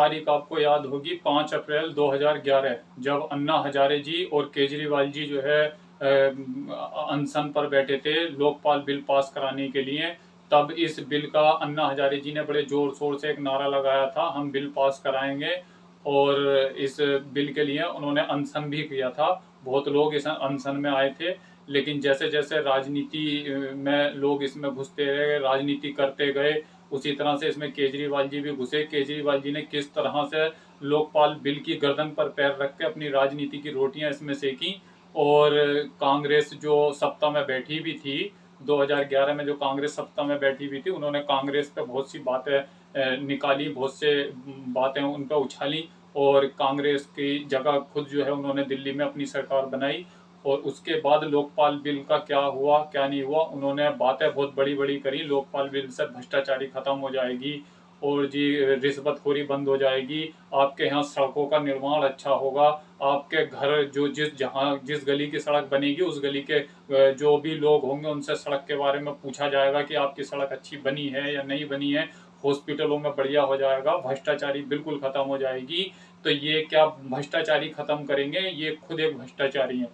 तारीख आपको याद होगी, 5 अप्रैल 2011, जब अन्ना हजारे जी और केजरीवाल जी जो है अनशन पर बैठे थे लोकपाल बिल पास कराने के लिए। तब इस बिल का अन्ना हजारे जी ने बड़े जोर शोर से एक नारा लगाया था, हम बिल पास कराएंगे। और इस बिल के लिए उन्होंने अनशन भी किया था। बहुत लोग इस अनशन में आए थे, लेकिन जैसे जैसे राजनीति में लोग इसमें घुसते रहे, राजनीति करते गए, उसी तरह से इसमें केजरीवाल जी भी घुसे। केजरीवाल जी ने किस तरह से लोकपाल बिल की गर्दन पर पैर रख के अपनी राजनीति की रोटियां इसमें सेकी। और कांग्रेस जो सत्ता में बैठी भी थी 2011 में, जो कांग्रेस सत्ता में बैठी हुई थी, उन्होंने कांग्रेस पे बहुत सी बातें निकाली, बहुत से बातें उन पर उछाली। और कांग्रेस की जगह खुद जो है उन्होंने दिल्ली में अपनी सरकार बनाई। और उसके बाद लोकपाल बिल का क्या हुआ क्या नहीं हुआ, उन्होंने बातें बहुत बड़ी बड़ी करी। लोकपाल बिल से भ्रष्टाचारी खत्म हो जाएगी, और जी रिश्वतखोरी बंद हो जाएगी, आपके यहाँ सड़कों का निर्माण अच्छा होगा, आपके घर जो जिस गली की सड़क बनेगी उस गली के जो भी लोग होंगे उनसे सड़क के बारे में पूछा जाएगा कि आपकी सड़क अच्छी बनी है या नहीं बनी है, हॉस्पिटलों में बढ़िया हो जाएगा, भ्रष्टाचारी बिल्कुल खत्म हो जाएगी। तो ये क्या भ्रष्टाचारी खत्म करेंगे, ये खुद एक भ्रष्टाचारी है।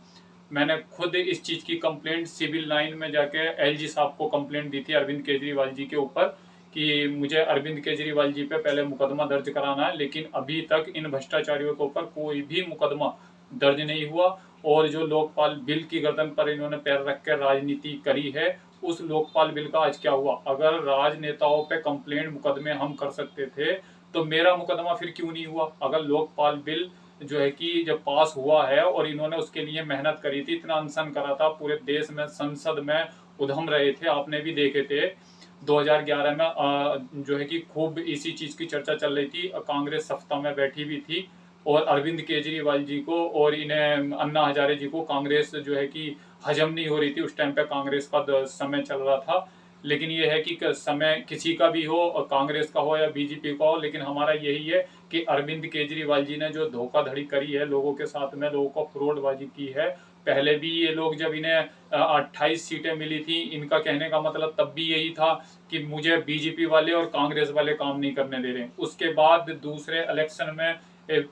मैंने खुद इस चीज की कंप्लेंट सिविल लाइन में जाके एलजी साहब को कंप्लेंट दी थी अरविंद केजरीवाल जी के ऊपर, कि मुझे अरविंद केजरीवाल जी पे पहले मुकदमा दर्ज कराना है, लेकिन अभी तक इन भ्रष्टाचारियों के ऊपर कोई भी मुकदमा दर्ज नहीं हुआ। और जो लोकपाल बिल की गर्दन पर इन्होंने पैर रख कर राजनीति करी है, उस लोकपाल बिल का आज क्या हुआ। अगर राजनेताओं पे कंप्लेंट मुकदमे हम कर सकते थे, तो मेरा मुकदमा फिर क्यों नहीं हुआ। अगर लोकपाल बिल जो है कि जब पास हुआ है और इन्होंने उसके लिए मेहनत करी थी, इतना अनशन करा था, पूरे देश में संसद में उधम रहे थे, आपने भी देखे थे 2011 में जो है कि खूब इसी चीज की चर्चा चल रही थी, कांग्रेस सत्ता में बैठी हुई थी। और अरविंद केजरीवाल जी को और इन्हें अन्ना हजारे जी को कांग्रेस जो है कि हजम नहीं हो रही थी। उस टाइम पे कांग्रेस का समय चल रहा था। लेकिन ये है कि समय किसी का भी हो, कांग्रेस का हो या बीजेपी का हो, लेकिन हमारा यही है कि अरविंद केजरीवाल जी ने जो धोखाधड़ी करी है लोगों के साथ में, लोगों को फ्रॉडबाजी की है। पहले भी ये लोग, जब इन्हें 28 सीटें मिली थी, इनका कहने का मतलब तब भी यही था कि मुझे बीजेपी वाले और कांग्रेस वाले काम नहीं करने दे रहे। उसके बाद दूसरे इलेक्शन में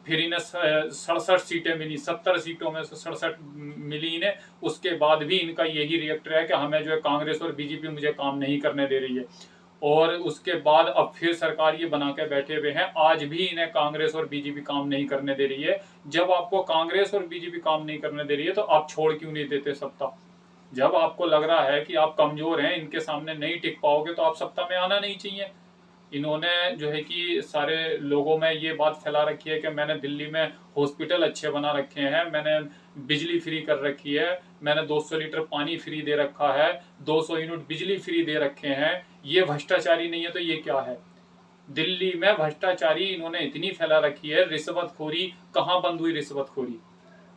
फिर इन्हें 67 सीटें मिली, 70 सीटों में से 67 मिली इन्हें। उसके बाद भी इनका यही रिएक्ट है कि हमें जो है कांग्रेस और बीजेपी मुझे काम नहीं करने दे रही है। और उसके बाद अब फिर सरकार ये बना के बैठे हुए हैं, आज भी इन्हें कांग्रेस और बीजेपी काम नहीं करने दे रही है। जब आपको कांग्रेस और बीजेपी काम नहीं करने दे रही है, तो आप छोड़ क्यों नहीं देते सत्ता। जब आपको लग रहा है कि आप कमजोर हैं, इनके सामने नहीं टिक पाओगे, तो आप सत्ता में आना नहीं चाहिए। इन्होंने जो है कि सारे लोगों में ये बात फैला रखी है कि मैंने दिल्ली में हॉस्पिटल अच्छे बना रखे हैं, मैंने बिजली फ्री कर रखी है, मैंने 200 लीटर पानी फ्री दे रखा है, 200 यूनिट बिजली फ्री दे रखे हैं। ये भ्रष्टाचारी नहीं है तो ये क्या है। दिल्ली में भ्रष्टाचारी इन्होंने इतनी फैला रखी है, रिश्वतखोरी कहाँ बंद हुई रिश्वतखोरी।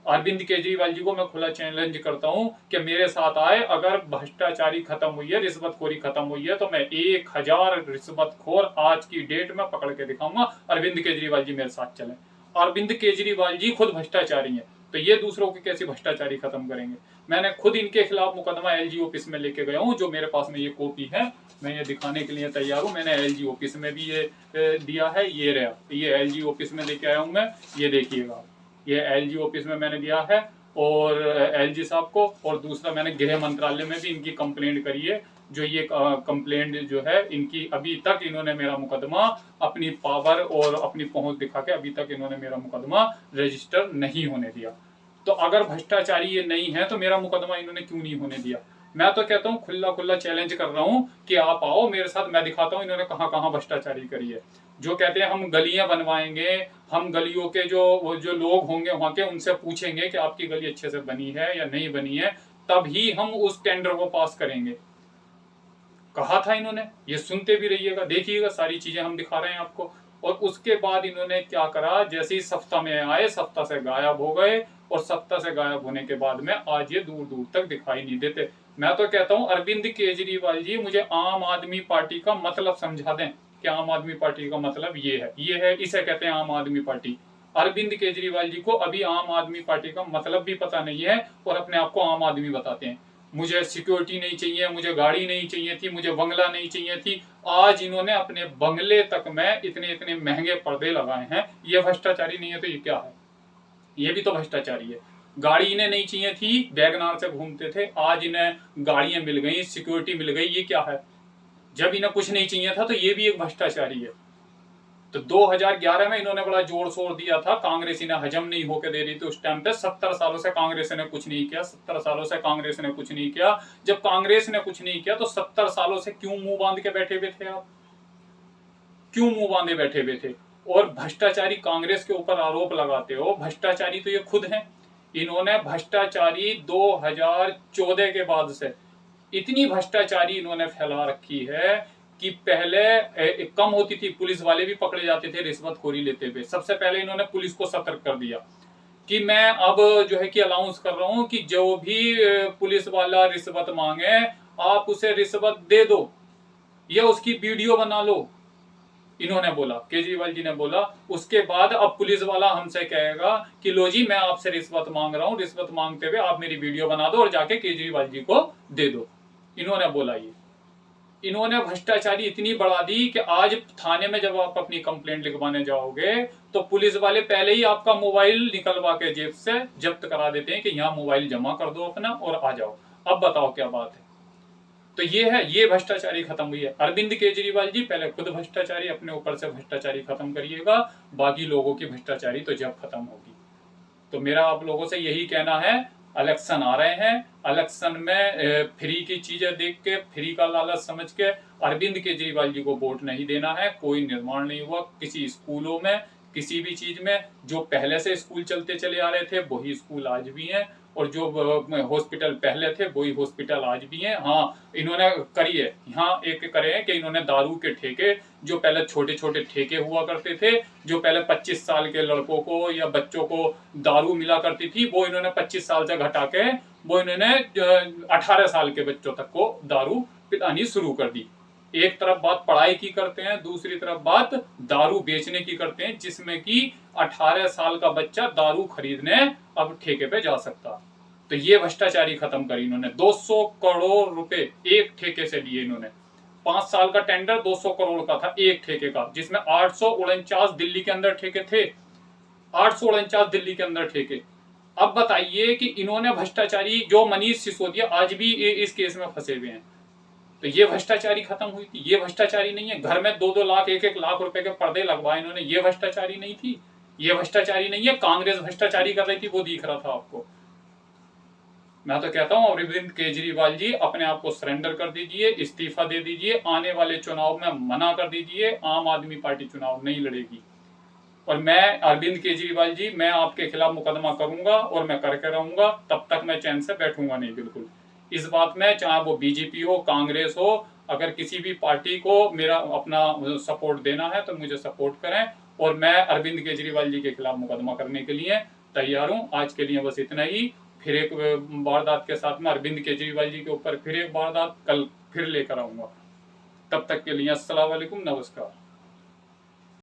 अरविंद केजरीवाल जी को मैं खुला चैलेंज करता हूं कि मेरे साथ आए, अगर भ्रष्टाचारी खत्म हुई है, रिश्वतखोरी खत्म हुई है, तो मैं 1000 रिश्वतखोर आज की डेट में पकड़ के दिखाऊंगा। अरविंद केजरीवाल जी मेरे साथ चले। अरविंद केजरीवाल जी खुद भ्रष्टाचारी हैं, तो ये दूसरों की कैसी भ्रष्टाचारी खत्म करेंगे। मैंने खुद इनके खिलाफ मुकदमा एलजी ऑफिस में लेके गया हूँ, जो मेरे पास में ये कॉपी है, मैं ये दिखाने के लिए तैयार हूँ। मैंने एलजी ऑफिस में भी ये दिया है, ये रहा, ये एलजी ऑफिस में लेके आया हूँ मैं, ये देखिएगा, ये एलजी ऑफिस में मैंने दिया है। और एलजी साहब को, और दूसरा मैंने गृह मंत्रालय में भी इनकी कंप्लेंट करी है। जो ये कंप्लेंट जो है इनकी, अभी तक इन्होंने मेरा मुकदमा अपनी पावर और अपनी पहुंच दिखा के अभी तक इन्होंने मेरा मुकदमा रजिस्टर नहीं होने दिया। तो अगर भ्रष्टाचारी ये नहीं है, तो मेरा मुकदमा इन्होंने क्यों नहीं होने दिया। मैं तो कहता हूँ, खुला खुला चैलेंज कर रहा हूँ कि आप आओ मेरे साथ, मैं दिखाता हूँ इन्होंने कहाँ कहाँ भ्रष्टाचारी करी है। जो कहते हैं हम गलियां बनवाएंगे, हम गलियों के जो लोग होंगे वहां के, उनसे पूछेंगे कि आपकी गली अच्छे से बनी है या नहीं बनी है, तभी हम उस टेंडर को पास करेंगे। कहा था इन्होंने, ये सुनते भी रहिएगा, देखिएगा, सारी चीजें हम दिखा रहे हैं आपको। और उसके बाद इन्होंने क्या करा, जैसे ही सत्ता में आए, सत्ता से गायब हो गए। और सत्ता से गायब होने के बाद में आज ये दूर दूर तक दिखाई नहीं देते। मैं तो कहता हूं अरविंद केजरीवाल जी, मुझे आम आदमी पार्टी का मतलब समझा दें कि आम आदमी पार्टी का मतलब ये है, इसे कहते हैं आम आदमी पार्टी। अरविंद केजरीवाल जी को अभी आम आदमी पार्टी का मतलब भी पता नहीं है, और अपने आप को आम आदमी बताते हैं। मुझे सिक्योरिटी नहीं चाहिए, मुझे गाड़ी नहीं चाहिए थी, मुझे बंगला नहीं चाहिए थी। आज इन्होंने अपने बंगले तक में इतने इतने महंगे पर्दे लगाए हैं। ये भ्रष्टाचारी नहीं है तो ये क्या है? ये भी तो भ्रष्टाचारी है। गाड़ी इन्हें नहीं चाहिए थी, वैगनार से घूमते थे, आज इन्हें गाड़ियां मिल गई, सिक्योरिटी मिल गई, ये क्या है? जब इन्हें कुछ नहीं चाहिए था तो ये भी एक भ्रष्टाचारी है। तो 2011 में इन्होंने बड़ा जोर शोर दिया था, कांग्रेस इन्हें हजम नहीं होकर दे रही थी उस टाइम पे। 70 सालों से कांग्रेस ने कुछ नहीं किया, 70 सालों से कांग्रेस ने कुछ नहीं किया। जब कांग्रेस ने कुछ नहीं किया तो 70 सालों से क्यों मुंह बांध के बैठे हुए थे आप? क्यों मुंह बांधे बैठे हुए थे? और भ्रष्टाचारी कांग्रेस के ऊपर आरोप लगाते हो, भ्रष्टाचारी तो ये खुद हैं। इन्होंने भ्रष्टाचारी 2014 के बाद से इतनी भ्रष्टाचारी इन्होंने फैला रखी है कि पहले कम होती थी, पुलिस वाले भी पकड़े जाते थे रिश्वतखोरी लेते हुए। सबसे पहले इन्होंने पुलिस को सतर्क कर दिया कि मैं अब जो है कि अलाउंस कर रहा हूं कि जो भी पुलिस वाला रिश्वत मांगे आप उसे रिश्वत दे दो या उसकी वीडियो बना लो। इन्होंने बोला, केजरीवाल जी ने बोला। उसके बाद अब पुलिस वाला हमसे कहेगा कि लो जी मैं आपसे रिश्वत मांग रहा हूं, रिश्वत मांगते हुए आप मेरी वीडियो बना दो और जाके केजरीवाल जी को दे दो। इन्होंने बोला ये। इन्होंने भ्रष्टाचारी इतनी बढ़ा दी कि आज थाने में जब आप अपनी कंप्लेंट लिखवाने जाओगे तो पुलिस वाले पहले ही आपका मोबाइल निकलवा के जेब से जब्त करा देते हैं कि यहाँ मोबाइल जमा कर दो अपना और आ जाओ। अब बताओ क्या बात है? तो ये है, ये भ्रष्टाचारी खत्म हुई है। अरविंद केजरीवाल जी पहले खुद भ्रष्टाचारी, अपने ऊपर से भ्रष्टाचारी खत्म करिएगा, बाकी लोगों की भ्रष्टाचारी तो जब खत्म होगी। तो मेरा आप लोगों से यही कहना है, इलेक्शन आ रहे हैं, इलेक्शन में फ्री की चीजें देख के, फ्री का लालच समझ के अरविंद केजरीवाल जी को वोट नहीं देना है। कोई निर्माण नहीं हुआ किसी स्कूलों में, किसी भी चीज में। जो पहले से स्कूल चलते चले आ रहे थे वही स्कूल आज भी हैं, और जो हॉस्पिटल पहले थे वही हॉस्पिटल आज भी हैं। हाँ, इन्होंने करी है, यहाँ एक करे हैं कि इन्होंने दारू के ठेके, जो पहले छोटे छोटे ठेके हुआ करते थे, जो पहले 25 साल के लड़कों को या बच्चों को दारू मिला करती थी, वो इन्होंने 25 साल से घटा के वो इन्होंने 18 साल के बच्चों तक को दारू पिलानी शुरू कर दी। एक तरफ बात पढ़ाई की करते हैं, दूसरी तरफ बात दारू बेचने की करते हैं, जिसमें कि 18 साल का बच्चा दारू खरीदने अब ठेके पे जा सकता। तो ये भ्रष्टाचारी खत्म करी इन्होंने। 200 करोड़ रुपए एक ठेके से लिए इन्होंने। 5 साल का टेंडर 200 करोड़ का था एक ठेके का, जिसमें 849 दिल्ली के अंदर ठेके थे। 849 दिल्ली के अंदर ठेके। अब बताइए कि इन्होंने भ्रष्टाचारी, जो मनीष सिसोदिया आज भी इस केस में फंसे हुए हैं, तो ये भ्रष्टाचारी खत्म हुई थी? ये भ्रष्टाचारी नहीं है? घर में 2-2 लाख 1-1 लाख रुपए के पर्दे लगवाए इन्होंने, ये भ्रष्टाचारी नहीं थी? ये भ्रष्टाचारी नहीं है? कांग्रेस भ्रष्टाचारी कर रही थी वो दिख रहा था आपको? मैं तो कहता हूं अरविंद केजरीवाल जी अपने आप को सरेंडर कर दीजिए, इस्तीफा दे दीजिए, आने वाले चुनाव में मना कर दीजिए, आम आदमी पार्टी चुनाव नहीं लड़ेगी। और मैं अरविंद केजरीवाल जी, मैं आपके खिलाफ मुकदमा करूंगा और मैं करके रहूंगा, तब तक मैं चैन से बैठूंगा नहीं बिल्कुल। इस बात में चाहे वो बीजेपी हो, कांग्रेस हो, अगर किसी भी पार्टी को मेरा अपना सपोर्ट देना है तो मुझे सपोर्ट करें, और मैं अरविंद केजरीवाल जी के खिलाफ मुकदमा करने के लिए तैयार हूं। आज के लिए बस इतना ही। फिर एक वारदात के साथ में अरविंद केजरीवाल जी के ऊपर फिर एक वारदात कल फिर लेकर आऊंगा। तब तक के लिए अस्सलाम वालेकुम, नमस्कार।